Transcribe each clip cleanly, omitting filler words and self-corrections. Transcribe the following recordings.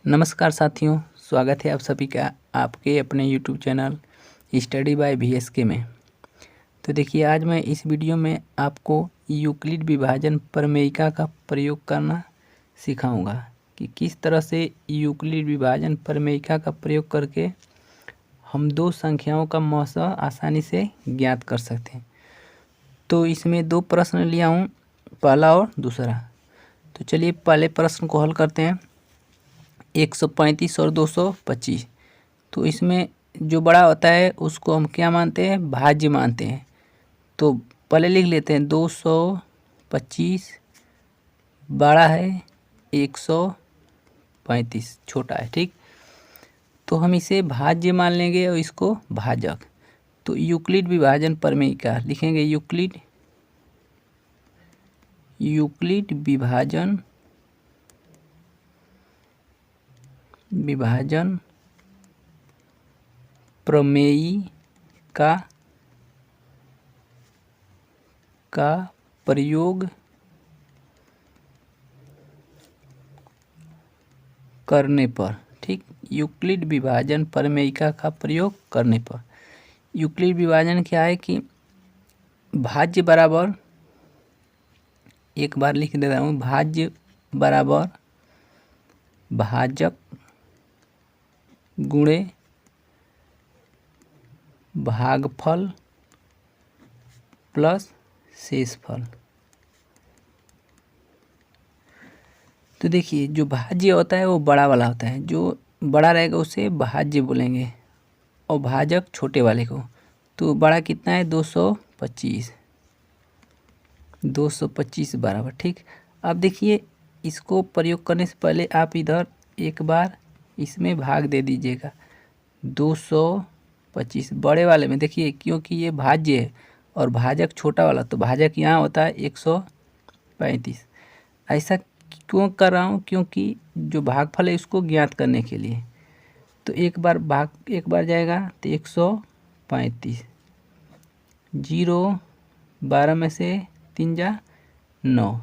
नमस्कार साथियों, स्वागत है आप सभी का आपके अपने YouTube channel study bye VSK में। तो देखिए, आज मैं इस वीडियो में आपको यूक्लिड विभाजन प्रमेयिका का प्रयोग करना सिखाऊंगा कि किस तरह से यूक्लिड विभाजन प्रमेयिका का प्रयोग करके हम दो संख्याओं का मौसा आसानी से ज्ञात कर सकते हैं। तो इसमें दो प्रश्न लिया हूँ, पहला और दूसरा। तो चलिए पहले प्रश्न को हल करते हैं। 135 और 225, तो इसमें जो बड़ा होता है उसको हम क्या मानते हैं, भाज्य मानते हैं। तो पहले लिख लेते हैं 225 बड़ा है, 135 छोटा है। ठीक, तो हम इसे भाज्य मान लेंगे और इसको भाजक। तो यूक्लिड विभाजन प्रमेयिका लिखेंगे, यूक्लिड विभाजन प्रमेयिका का प्रयोग करने पर। ठीक, यूक्लिड विभाजन प्रमेयिका का प्रयोग करने पर। यूक्लिड विभाजन क्या है कि भाज्य बराबर, एक बार लिख देता हूँ, भाज्य बराबर भाजक गुणे भागफल प्लस शेषफल। तो देखिए, जो भाज्य होता है वो बड़ा वाला होता है, जो बड़ा रहेगा उसे भाज्य बोलेंगे और भाजक छोटे वाले को। तो बड़ा कितना है, 225 बराबर। ठीक, अब देखिए, इसको प्रयोग करने से पहले आप इधर एक बार इसमें भाग दे दीजिएगा। 225 बड़े वाले में देखिए, क्योंकि ये भाज्य है और भाजक छोटा वाला, तो भाजक यहाँ होता है 135। ऐसा क्यों कर रहा हूँ, क्योंकि जो भागफल है उसको ज्ञात करने के लिए। तो एक बार जाएगा तो 135, 0 12 में से 3 जा 9,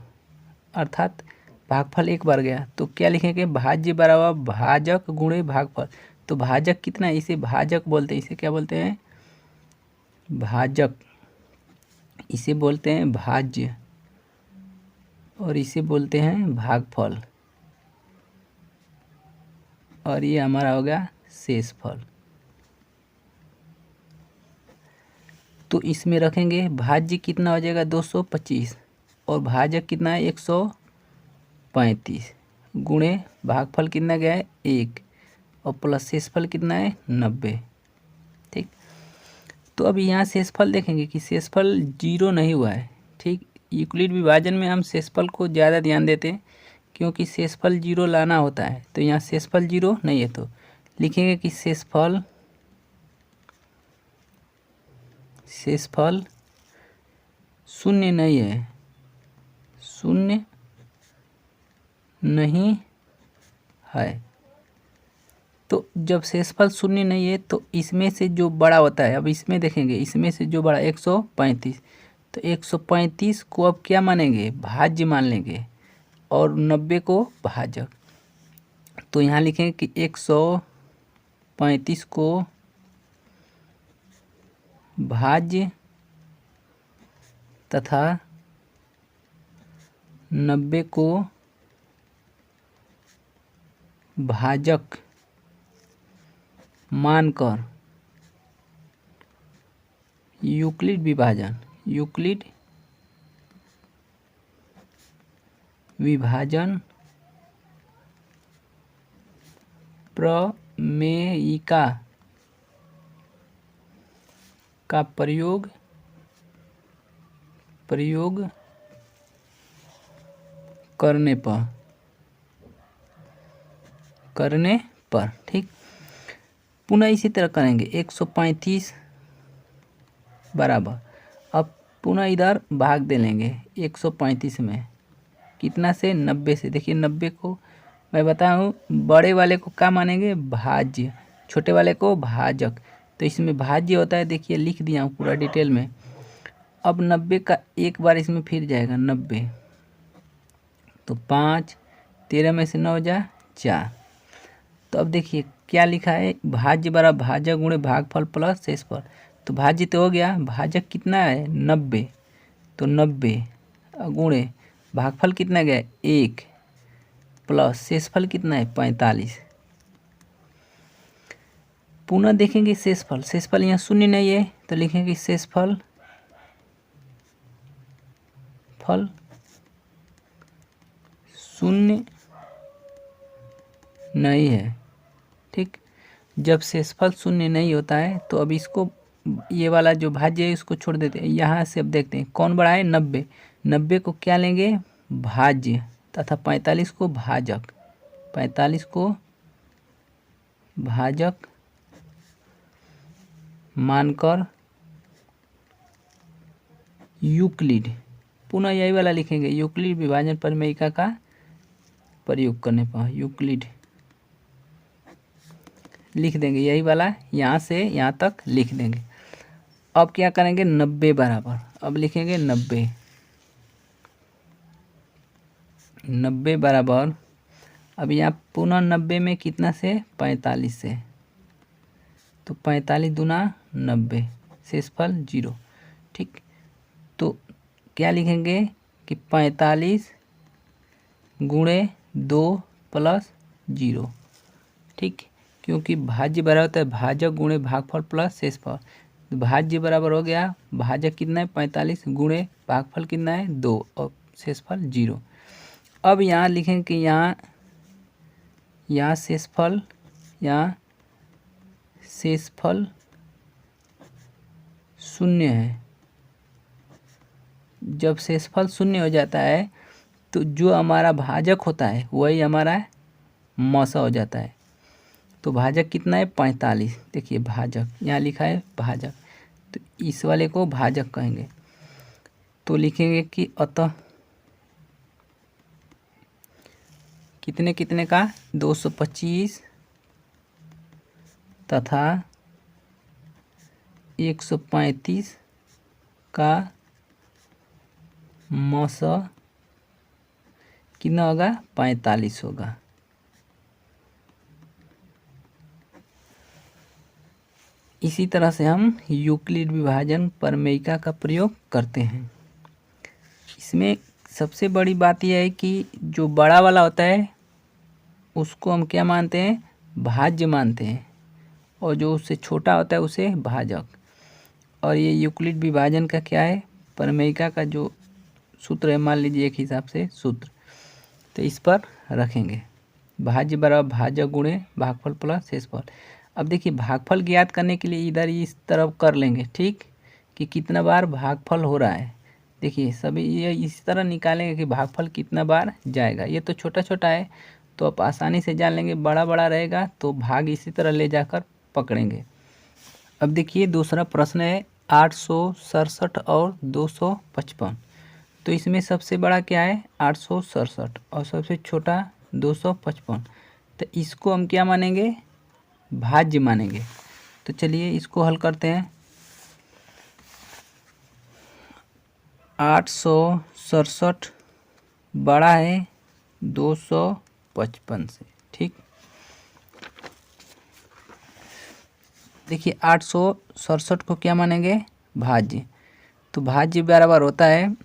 अर्थात भागफल एक बार गया। तो क्या लिखेंगे, भाज्य बराबर भाजक गुणे भागफल। तो भाजक कितना है, इसे भाजक बोलते हैं। इसे क्या बोलते हैं, भाजक। इसे बोलते हैं भाज्य और इसे बोलते हैं भागफल, और ये हमारा हो गया शेषफल। तो इसमें रखेंगे भाज्य कितना हो जाएगा, 225, और भाजक कितना है 135, गुणे भागफल कितना गया है 1, और प्लस शेषफल कितना है 90। ठीक, तो अब यहाँ शेषफल देखेंगे कि शेषफल 0 नहीं हुआ है। ठीक, यूक्लिड विभाजन में हम शेषफल को ज़्यादा ध्यान देते हैं क्योंकि शेषफल 0 लाना होता है। तो यहाँ शेषफल 0 नहीं है, तो लिखेंगे कि शेषफल शून्य नहीं है, शून्य नहीं है। तो जब शेषफल शून्य नहीं है तो इसमें से जो बड़ा होता है, अब इसमें देखेंगे, इसमें से जो बड़ा 135, तो 135 को अब क्या मानेंगे, भाज्य मान लेंगे, और 90 को भाजक। तो यहाँ लिखेंगे कि 135 को भाज्य तथा 90 को भाजक मानकर यूक्लिड विभाजन प्रमेयिका का प्रयोग करने पर। ठीक, पुनः इसी तरह करेंगे, 135 बराबर, अब पुनः इधर भाग दे लेंगे 135 में, कितना से 90 से। देखिए 90 को मैं बताऊँ, बड़े वाले को क्या मानेंगे, भाज्य, छोटे वाले को भाजक। तो इसमें भाज्य होता है, देखिए लिख दिया हूँ पूरा डिटेल में। अब 90 का एक बार इसमें फिर जाएगा 90, तो 5, 13 में से 9 जा 4, तो अब देखिए क्या लिखा है, भाज्य बराबर भाजक गुणे भागफल प्लस शेषफल। तो भाज्य तो हो गया, भाजक कितना है 90, तो 90 गुणे भागफल कितना गया 1 प्लस शेषफल कितना है 45। पुनः देखेंगे शेषफल, शेषफल यहाँ शून्य नहीं है तो लिखेंगे शेषफल शून्य नहीं है। ठीक, जब शेषफल शून्य नहीं होता है तो अब इसको ये वाला जो भाज्य है इसको छोड़ देते हैं। यहाँ से अब देखते हैं कौन बड़ा है 90, 90 को क्या लेंगे भाज्य तथा 45 को भाजक, 45 को भाजक मानकर यूक्लिड, पुनः यही वाला लिखेंगे यूक्लिड विभाजन प्रमेयिका का प्रयोग करने पर यूक्लिड लिख देंगे, यही वाला यहाँ से यहाँ तक लिख देंगे। अब क्या करेंगे 90 बराबर, अब लिखेंगे 90, 90 बराबर, अब यहाँ पुनः 90 में कितना से 45 से, तो 45 दूना 90, शेषफल 0। ठीक, तो क्या लिखेंगे कि 45 गुणे 2 प्लस 0। ठीक, क्योंकि भाज्य बराबर होता है भाजक गुणे भागफल प्लस शेषफल। भाज्य बराबर हो गया, भाजक कितना है 45 गुणे भागफल कितना है 2 और शेषफल 0। अब यहाँ लिखेंगे कि यहाँ शेषफल, यहाँ शेषफल शून्य है। जब शेषफल शून्य हो जाता है तो जो हमारा भाजक होता है वही हमारा मौसा हो जाता है। तो भाजक कितना है 45, देखिए भाजक यहाँ लिखा है भाजक, तो इस वाले को भाजक कहेंगे। तो लिखेंगे कि अतः कितने कितने का 225 तथा 135 का मौसा कितना होगा 45 होगा। इसी तरह से हम यूक्लिड विभाजन प्रमेयिका का प्रयोग करते हैं। इसमें सबसे बड़ी बात यह है कि जो बड़ा वाला होता है उसको हम क्या मानते हैं भाज्य मानते हैं, और जो उससे छोटा होता है उसे भाजक। और ये यूक्लिड विभाजन का क्या है प्रमेयिका का जो सूत्र है, मान लीजिए एक हिसाब से सूत्र, तो इस पर रखेंगे भाज्य बराबर भाजक गुणे भागफल प्लस शेषफल। अब देखिए भागफल ज्ञात करने के लिए इधर इस तरफ कर लेंगे, ठीक, कि कितना बार भागफल हो रहा है। देखिए सभी ये इस तरह निकालेंगे कि भागफल कितना बार जाएगा। ये तो छोटा छोटा है तो आप आसानी से जान लेंगे, बड़ा बड़ा रहेगा तो भाग इसी तरह ले जाकर पकड़ेंगे। अब देखिए दूसरा प्रश्न है 867 और 255। तो इसमें सबसे बड़ा क्या है 867 और सबसे छोटा 255। तो इसको हम क्या मानेंगे भाज्य मानेंगे। तो चलिए इसको हल करते हैं। 867 बड़ा है 255 से। ठीक, देखिए 867 को क्या मानेंगे भाज्य। तो भाज्य बराबर होता है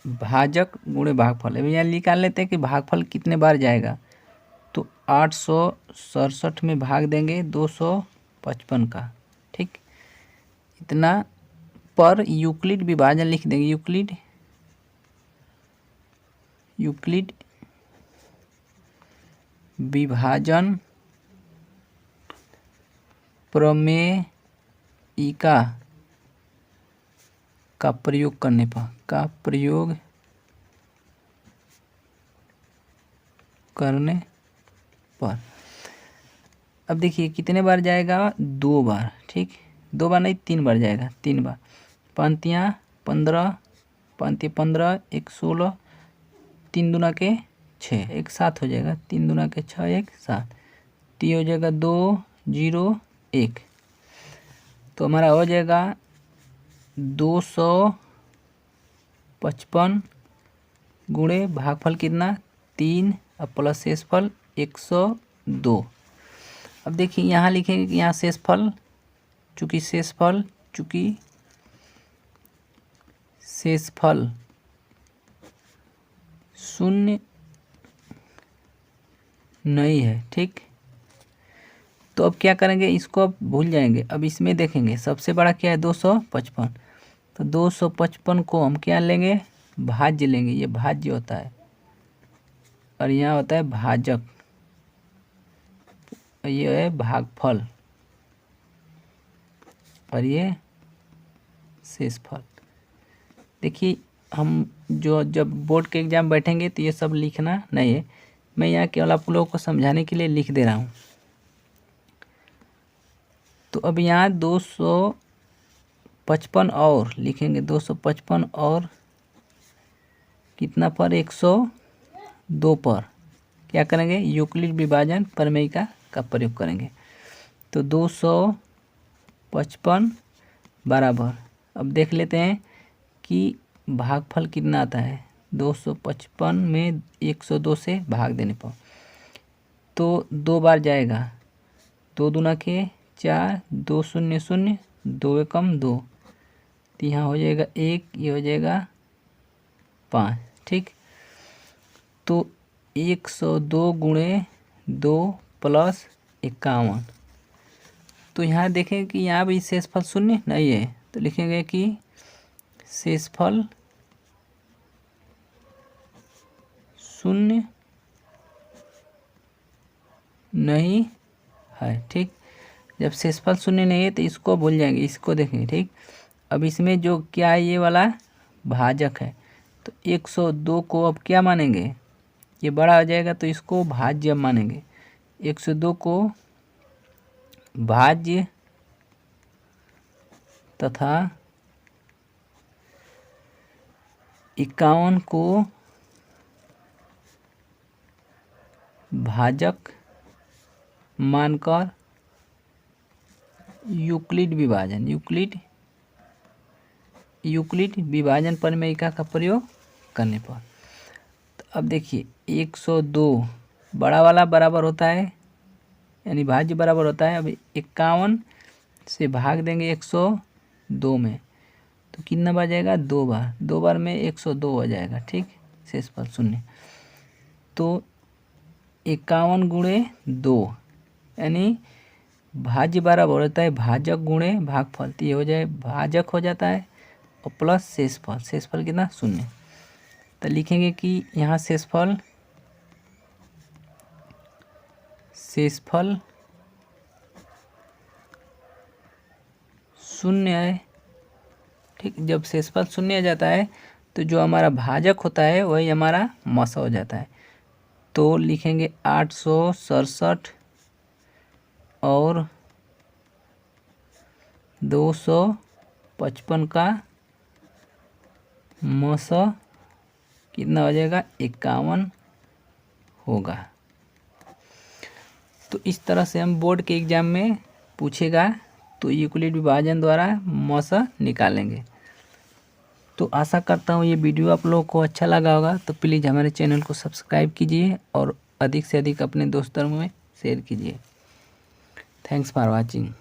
भाजक गुणे भागफल। अभी यहाँ निकाल लेते हैं कि भागफल कितने बार जाएगा। तो 867 में भाग देंगे 255 का। ठीक, इतना पर यूक्लिड विभाजन लिख देंगे, यूक्लिड विभाजन प्रमेयिका का प्रयोग करने पर अब देखिए कितने बार जाएगा 2 बार। ठीक, 2 बार नहीं 3 बार जाएगा, 3 बार। पंक्तियाँ 15, पंक्तियाँ 15 1 16, 3 दूना के 6, एक 7 हो जाएगा, 3 दूना के 6 1 7, ती हो जाएगा 2 0 1। तो हमारा हो जाएगा 255 गुणे भागफल कितना 3 और प्लस शेषफल 2। अब देखिए यहाँ लिखेंगे कि यहाँ शेषफल, चूँकि शेषफल शून्य नहीं है, ठीक। तो अब क्या करेंगे, इसको अब भूल जाएंगे। अब इसमें देखेंगे सबसे बड़ा क्या है 255। तो 255 को हम क्या लेंगे, भाज्य लेंगे। ये भाज्य होता है और यहाँ होता है भाजक, ये है भागफल और ये शेषफल। देखिए हम जब बोर्ड के एग्ज़ाम बैठेंगे तो ये सब लिखना नहीं है, मैं यहाँ केवल आप लोगों को समझाने के लिए लिख दे रहा हूँ। तो अब यहाँ 255 और लिखेंगे, 255 और कितना पर 102 पर क्या करेंगे, यूक्लिड विभाजन प्रमेयिका का प्रयोग करेंगे। तो 255 बराबर, अब देख लेते हैं कि भागफल कितना आता है। 255 में 102 से भाग देने पर तो 2 बार जाएगा, 2 दूना के 4, 2 शून्य शून्य, 2 एकम 2, तो यहाँ हो जाएगा 1, ये हो जाएगा 5, ठीक। तो 102 गुणे 2 प्लस 51। तो यहाँ देखें कि यहाँ भी शेषफल शून्य नहीं है, तो लिखेंगे कि शेषफल शून्य नहीं है, ठीक। जब शेषफल शून्य नहीं है तो इसको भूल जाएंगे, इसको देखेंगे, ठीक। अब इसमें जो क्या है, ये वाला भाजक है, तो 102 को अब क्या मानेंगे, ये बड़ा हो जाएगा तो इसको भाज्य मानेंगे। 102 को भाज्य तथा 51 को भाजक मानकर यूक्लिड विभाजन प्रमेयिका का प्रयोग करने पर। तो अब देखिए 102 बड़ा वाला बराबर होता है, यानी भाज्य बराबर होता है। अब 51 से भाग देंगे 102 में, तो कितना बार जाएगा, 2 बार, 2 बार में 102 हो जाएगा, ठीक। शेषफल शून्य, तो 51 गुणे 2 यानी भाज्य बराबर होता है भाजक गुणे भागफल, तो ये हो जाए भाजक हो जाता है और प्लस शेषफल कितना, शून्य। तो लिखेंगे कि यहाँ शेषफल शून्य है, ठीक। जब शेषफल शून्य आ जाता है तो जो हमारा भाजक होता है वही हमारा मसा हो जाता है। तो लिखेंगे 867 और 255 का मसा कितना हो जाएगा, 51 होगा। तो इस तरह से हम बोर्ड के एग्ज़ाम में पूछेगा तो यूक्लिड विभाजन द्वारा मसा निकालेंगे। तो आशा करता हूँ ये वीडियो आप लोगों को अच्छा लगा होगा। तो प्लीज़ हमारे चैनल को सब्सक्राइब कीजिए और अधिक से अधिक अपने दोस्तों में शेयर कीजिए। Thanks for watching.